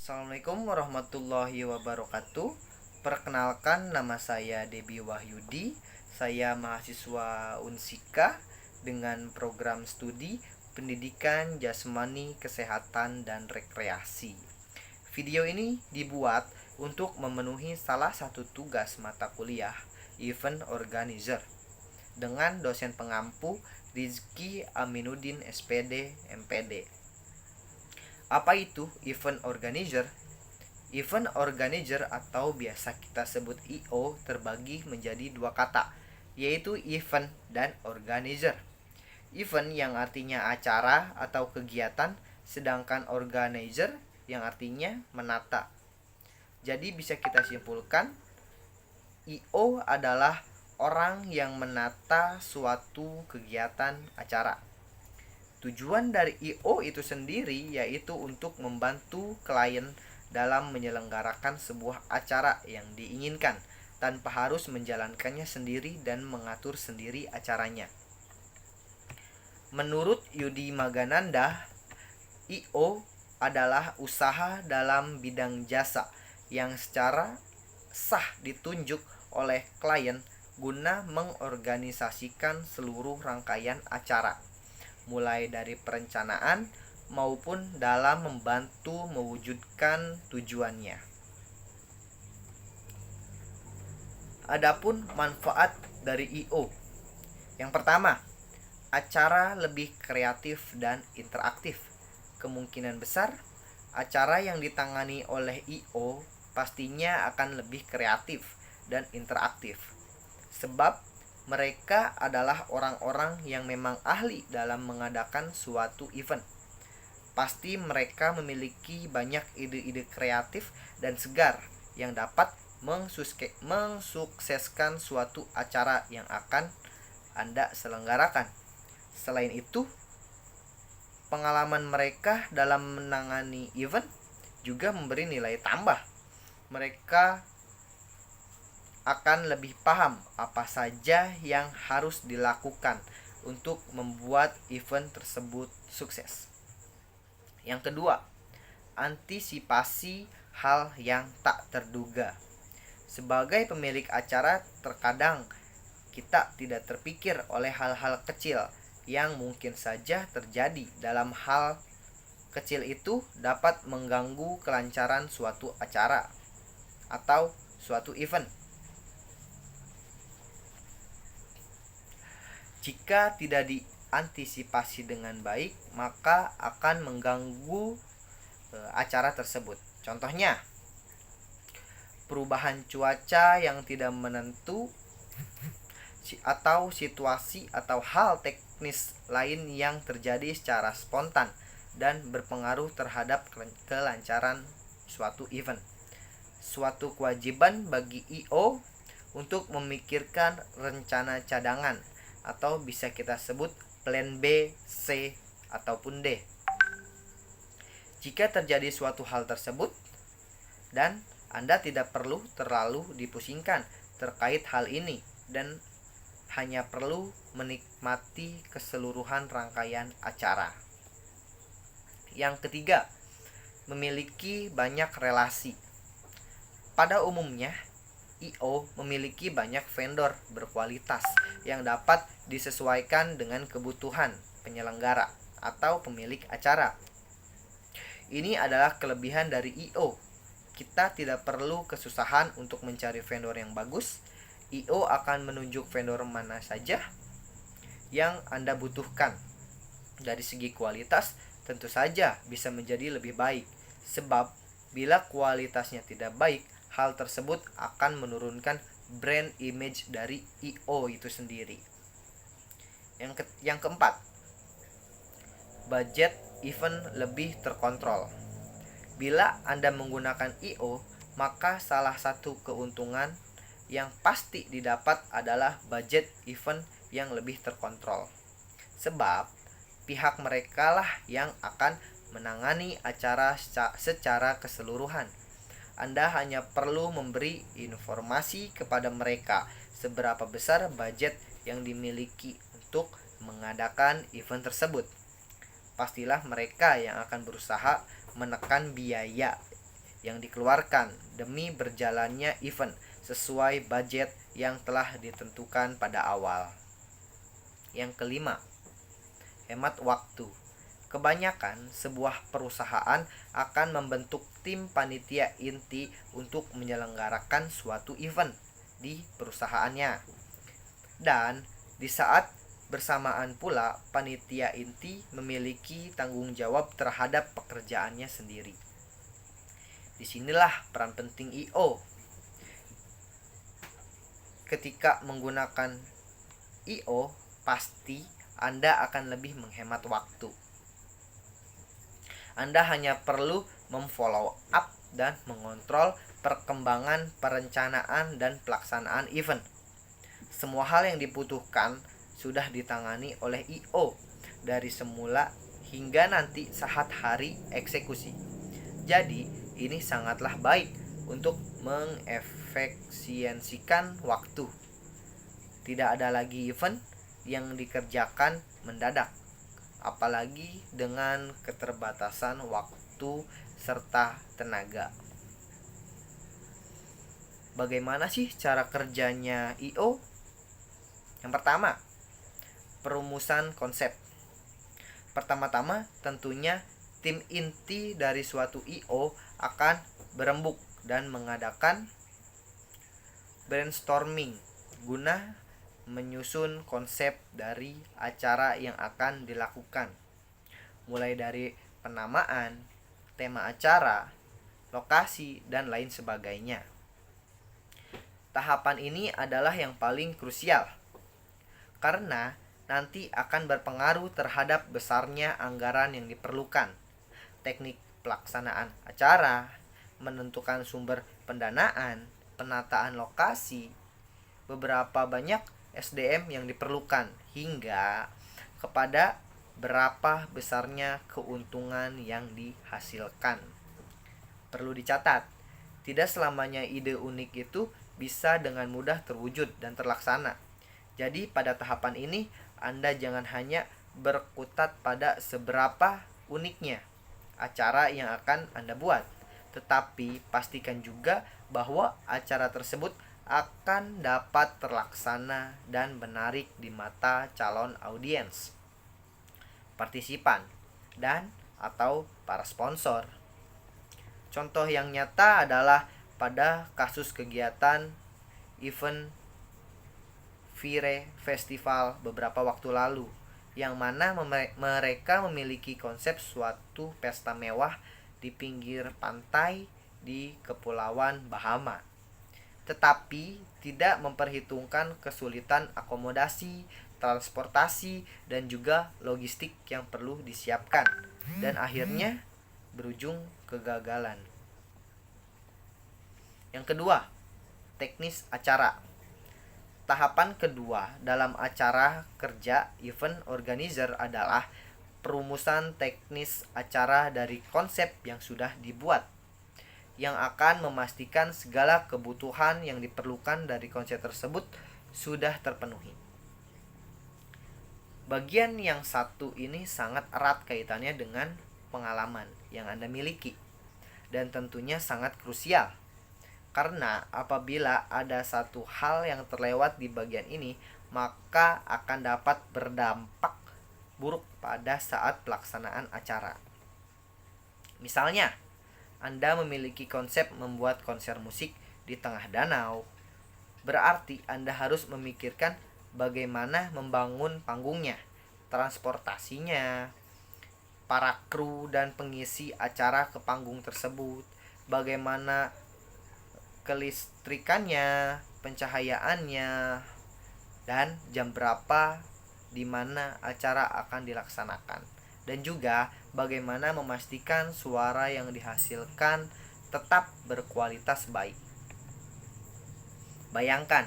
Assalamualaikum warahmatullahi wabarakatuh. Perkenalkan, nama saya Debi Wahyudi. Saya mahasiswa Unsika dengan program studi Pendidikan Jasmani, Kesehatan, dan Rekreasi. Video ini dibuat untuk memenuhi salah satu tugas mata kuliah Event Organizer dengan dosen pengampu Rizky Aminuddin SPD MPD. Apa itu event organizer? Event organizer atau biasa kita sebut EO terbagi menjadi dua kata, yaitu event dan organizer. Event yang artinya acara atau kegiatan, sedangkan organizer yang artinya menata. Jadi bisa kita simpulkan, EO adalah orang yang menata suatu kegiatan acara. Tujuan dari IO itu sendiri yaitu untuk membantu klien dalam menyelenggarakan sebuah acara yang diinginkan tanpa harus menjalankannya sendiri dan mengatur sendiri acaranya. Menurut Yudi Magananda, IO adalah usaha dalam bidang jasa yang secara sah ditunjuk oleh klien guna mengorganisasikan seluruh rangkaian acara, mulai dari perencanaan maupun dalam membantu mewujudkan tujuannya. Adapun manfaat dari IO. Yang pertama, acara lebih kreatif dan interaktif. Kemungkinan besar acara yang ditangani oleh IO pastinya akan lebih kreatif dan interaktif. Sebab mereka adalah orang-orang yang memang ahli dalam mengadakan suatu event. Pasti mereka memiliki banyak ide-ide kreatif dan segar yang dapat mensukseskan suatu acara yang akan Anda selenggarakan. Selain itu, pengalaman mereka dalam menangani event juga memberi nilai tambah. Mereka akan lebih paham apa saja yang harus dilakukan untuk membuat event tersebut sukses. Yang kedua, antisipasi hal yang tak terduga. Sebagai pemilik acara, terkadang kita tidak terpikir oleh hal-hal kecil yang mungkin saja terjadi. Dalam hal kecil itu dapat mengganggu kelancaran suatu acara atau suatu event. Jika tidak diantisipasi dengan baik, maka akan mengganggu acara tersebut. Contohnya, perubahan cuaca yang tidak menentu atau situasi atau hal teknis lain yang terjadi secara spontan dan berpengaruh terhadap kelancaran suatu event. Suatu kewajiban bagi IO untuk memikirkan rencana cadangan atau bisa kita sebut plan B, C, ataupun D. Jika terjadi suatu hal tersebut dan Anda tidak perlu terlalu dipusingkan terkait hal ini dan hanya perlu menikmati keseluruhan rangkaian acara. Yang ketiga, memiliki banyak relasi. Pada umumnya, IO memiliki banyak vendor berkualitas yang dapat disesuaikan dengan kebutuhan penyelenggara atau pemilik acara. Ini adalah kelebihan dari IO. Kita tidak perlu kesusahan untuk mencari vendor yang bagus. IO akan menunjuk vendor mana saja yang Anda butuhkan. Dari segi kualitas, tentu saja bisa menjadi lebih baik. Sebab bila kualitasnya tidak baik, hal tersebut akan menurunkan brand image dari IO itu sendiri. Yang keempat, budget event lebih terkontrol. Bila Anda menggunakan IO, maka salah satu keuntungan yang pasti didapat adalah budget event yang lebih terkontrol. Sebab pihak mereka lah yang akan menangani acara secara keseluruhan. Anda hanya perlu memberi informasi kepada mereka seberapa besar budget yang dimiliki untuk mengadakan event tersebut. Pastilah mereka yang akan berusaha menekan biaya yang dikeluarkan demi berjalannya event sesuai budget yang telah ditentukan pada awal. Yang kelima, hemat waktu. Kebanyakan sebuah perusahaan akan membentuk tim panitia inti untuk menyelenggarakan suatu event di perusahaannya. Dan di saat bersamaan pula panitia inti memiliki tanggung jawab terhadap pekerjaannya sendiri. Disinilah peran penting I.O. Ketika menggunakan I.O, pasti Anda akan lebih menghemat waktu. Anda hanya perlu memfollow up dan mengontrol perkembangan perencanaan dan pelaksanaan event. Semua hal yang dibutuhkan sudah ditangani oleh I.O dari semula hingga nanti saat hari eksekusi. Jadi, ini sangatlah baik untuk mengefisiensikan waktu. Tidak ada lagi event yang dikerjakan mendadak, apalagi dengan keterbatasan waktu serta tenaga. Bagaimana sih cara kerjanya I.O? Yang pertama, perumusan konsep. Pertama-tama tentunya tim inti dari suatu I.O akan berembuk dan mengadakan brainstorming guna menyusun konsep dari acara yang akan dilakukan, mulai dari penamaan, tema acara, lokasi, dan lain sebagainya. Tahapan ini adalah yang paling krusial karena nanti akan berpengaruh terhadap besarnya anggaran yang diperlukan, teknik pelaksanaan acara, menentukan sumber pendanaan, penataan lokasi, beberapa banyak SDM yang diperlukan, hingga kepada berapa besarnya keuntungan yang dihasilkan. Perlu dicatat, tidak selamanya ide unik itu bisa dengan mudah terwujud dan terlaksana. Jadi pada tahapan ini Anda jangan hanya berkutat pada seberapa uniknya acara yang akan Anda buat, tetapi pastikan juga bahwa acara tersebut akan dapat terlaksana dan menarik di mata calon audiens, partisipan, dan atau para sponsor. Contoh yang nyata adalah pada kasus kegiatan event Vire Festival beberapa waktu lalu, yang mana mereka memiliki konsep suatu pesta mewah di pinggir pantai di Kepulauan Bahama, tetapi tidak memperhitungkan kesulitan akomodasi, transportasi, dan juga logistik yang perlu disiapkan, dan akhirnya berujung kegagalan. Yang kedua, teknis acara. Tahapan kedua dalam acara kerja event organizer adalah perumusan teknis acara dari konsep yang sudah dibuat, yang akan memastikan segala kebutuhan yang diperlukan dari konsep tersebut sudah terpenuhi. Bagian yang satu ini sangat erat kaitannya dengan pengalaman yang Anda miliki, dan tentunya sangat krusial, karena apabila ada satu hal yang terlewat di bagian ini, maka akan dapat berdampak buruk pada saat pelaksanaan acara. Misalnya, Anda memiliki konsep membuat konser musik di tengah danau. Berarti Anda harus memikirkan bagaimana membangun panggungnya, transportasinya, para kru dan pengisi acara ke panggung tersebut, bagaimana kelistrikannya, pencahayaannya, dan jam berapa di mana acara akan dilaksanakan, dan juga bagaimana memastikan suara yang dihasilkan tetap berkualitas baik. Bayangkan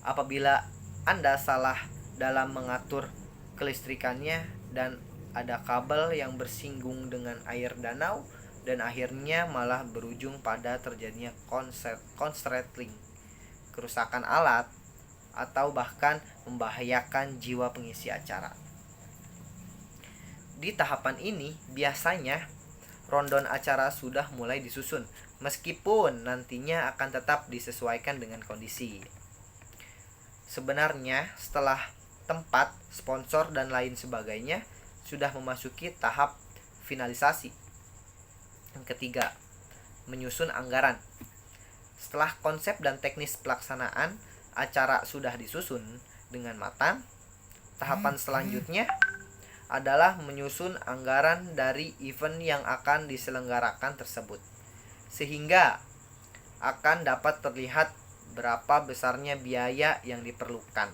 apabila Anda salah dalam mengatur kelistrikannya dan ada kabel yang bersinggung dengan air danau, dan akhirnya malah berujung pada terjadinya konsletting, kerusakan alat, atau bahkan membahayakan jiwa pengisi acara. Di tahapan ini biasanya rundown acara sudah mulai disusun, meskipun nantinya akan tetap disesuaikan dengan kondisi. Sebenarnya setelah tempat, sponsor, dan lain sebagainya sudah memasuki tahap finalisasi. Yang ketiga, menyusun anggaran. Setelah konsep dan teknis pelaksanaan acara sudah disusun dengan matang, tahapan selanjutnya adalah menyusun anggaran dari event yang akan diselenggarakan tersebut, sehingga akan dapat terlihat berapa besarnya biaya yang diperlukan.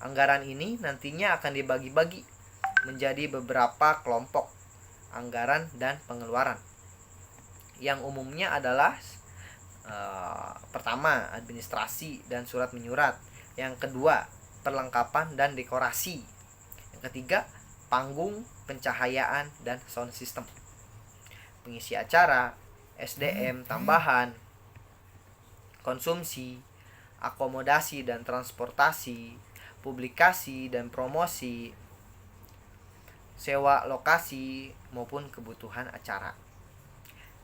Anggaran ini nantinya akan dibagi-bagi menjadi beberapa kelompok anggaran dan pengeluaran, yang umumnya adalah pertama, administrasi dan surat menyurat. Yang kedua, perlengkapan dan dekorasi. Yang ketiga, panggung, pencahayaan, dan sound system. Pengisi acara, SDM tambahan, konsumsi, akomodasi dan transportasi, publikasi dan promosi, sewa lokasi, maupun kebutuhan acara.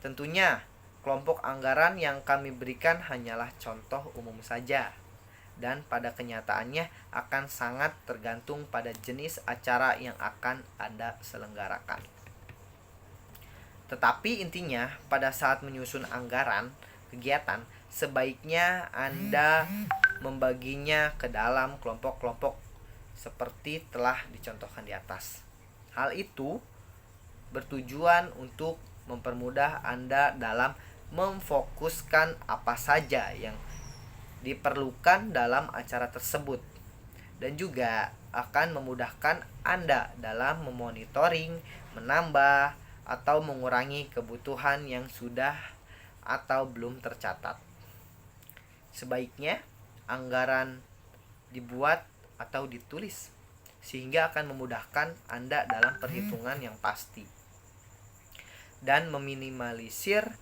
Tentunya, kelompok anggaran yang kami berikan hanyalah contoh umum saja, dan pada kenyataannya akan sangat tergantung pada jenis acara yang akan Anda selenggarakan. Tetapi intinya, pada saat menyusun anggaran kegiatan, sebaiknya Anda membaginya ke dalam kelompok-kelompok seperti telah dicontohkan di atas. Hal itu bertujuan untuk mempermudah Anda dalam memfokuskan apa saja yang diperlukan dalam acara tersebut, dan juga akan memudahkan Anda dalam memonitoring, menambah, atau mengurangi kebutuhan yang sudah atau belum tercatat. Sebaiknya anggaran dibuat atau ditulis, sehingga akan memudahkan Anda dalam perhitungan yang pasti dan meminimalisir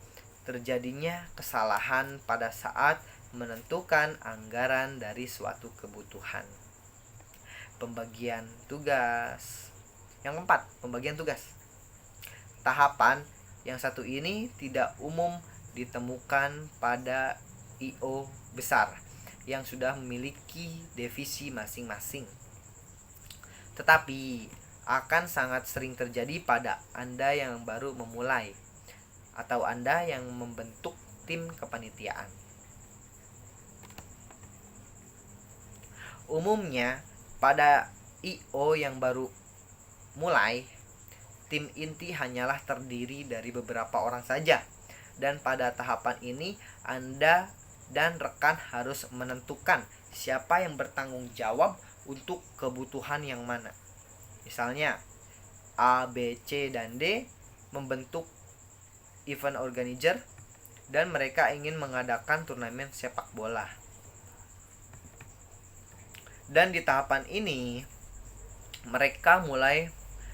terjadinya kesalahan pada saat menentukan anggaran dari suatu kebutuhan. Pembagian tugas. Yang keempat, pembagian tugas. Tahapan yang satu ini tidak umum ditemukan pada I.O. besar yang sudah memiliki divisi masing-masing, tetapi akan sangat sering terjadi pada Anda yang baru memulai atau Anda yang membentuk tim kepanitiaan. Umumnya pada I.O. yang baru mulai, tim inti hanyalah terdiri dari beberapa orang saja, dan pada tahapan ini Anda dan rekan harus menentukan siapa yang bertanggung jawab untuk kebutuhan yang mana. Misalnya A, B, C, dan D membentuk event organizer dan mereka ingin mengadakan turnamen sepak bola. Dan di tahapan ini mereka mulai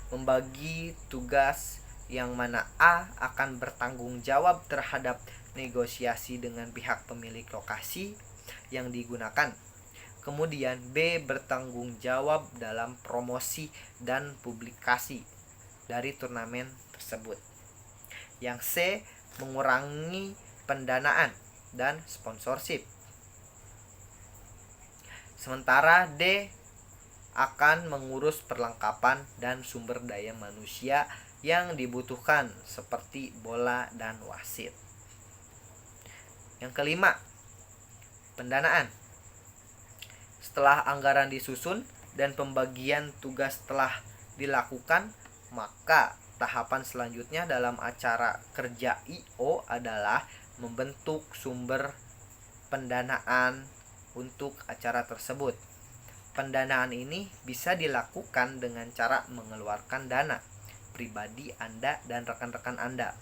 membagi tugas yang mana A akan bertanggung jawab terhadap negosiasi dengan pihak pemilik lokasi yang digunakan. Kemudian B bertanggung jawab dalam promosi dan publikasi dari turnamen tersebut. Yang C mengurangi pendanaan dan sponsorship. Sementara D akan mengurus perlengkapan dan sumber daya manusia yang dibutuhkan seperti bola dan wasit. Yang kelima, pendanaan. Setelah anggaran disusun dan pembagian tugas telah dilakukan, maka tahapan selanjutnya dalam acara kerja I.O. adalah membentuk sumber pendanaan untuk acara tersebut. Pendanaan ini bisa dilakukan dengan cara mengeluarkan dana pribadi Anda dan rekan-rekan Anda,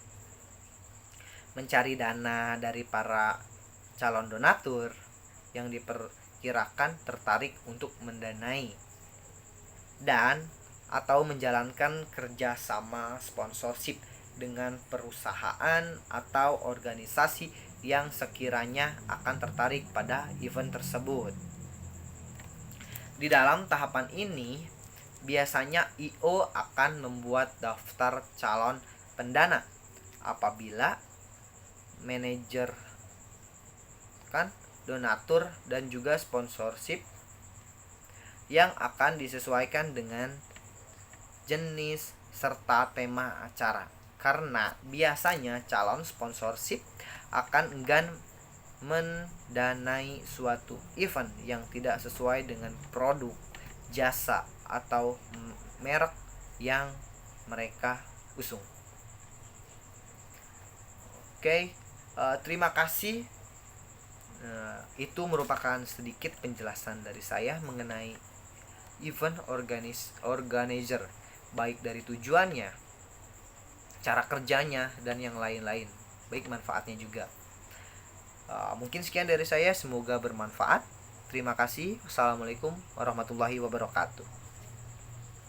mencari dana dari para calon donatur yang diperkirakan tertarik untuk mendanai, dan atau menjalankan kerjasama sponsorship dengan perusahaan atau organisasi yang sekiranya akan tertarik pada event tersebut. Di dalam tahapan ini, biasanya I.O. akan membuat daftar calon pendana. Apabila manajer donatur dan juga sponsorship yang akan disesuaikan dengan jenis serta tema acara. Karena biasanya calon sponsorship akan enggan mendanai suatu event yang tidak sesuai dengan produk, jasa, atau merek yang mereka usung. Oke, terima kasih. Itu merupakan sedikit penjelasan dari saya mengenai event organizer, baik dari tujuannya, cara kerjanya, dan yang lain-lain, baik manfaatnya juga. Mungkin sekian dari saya, semoga bermanfaat. Terima kasih. Wassalamualaikum warahmatullahi wabarakatuh.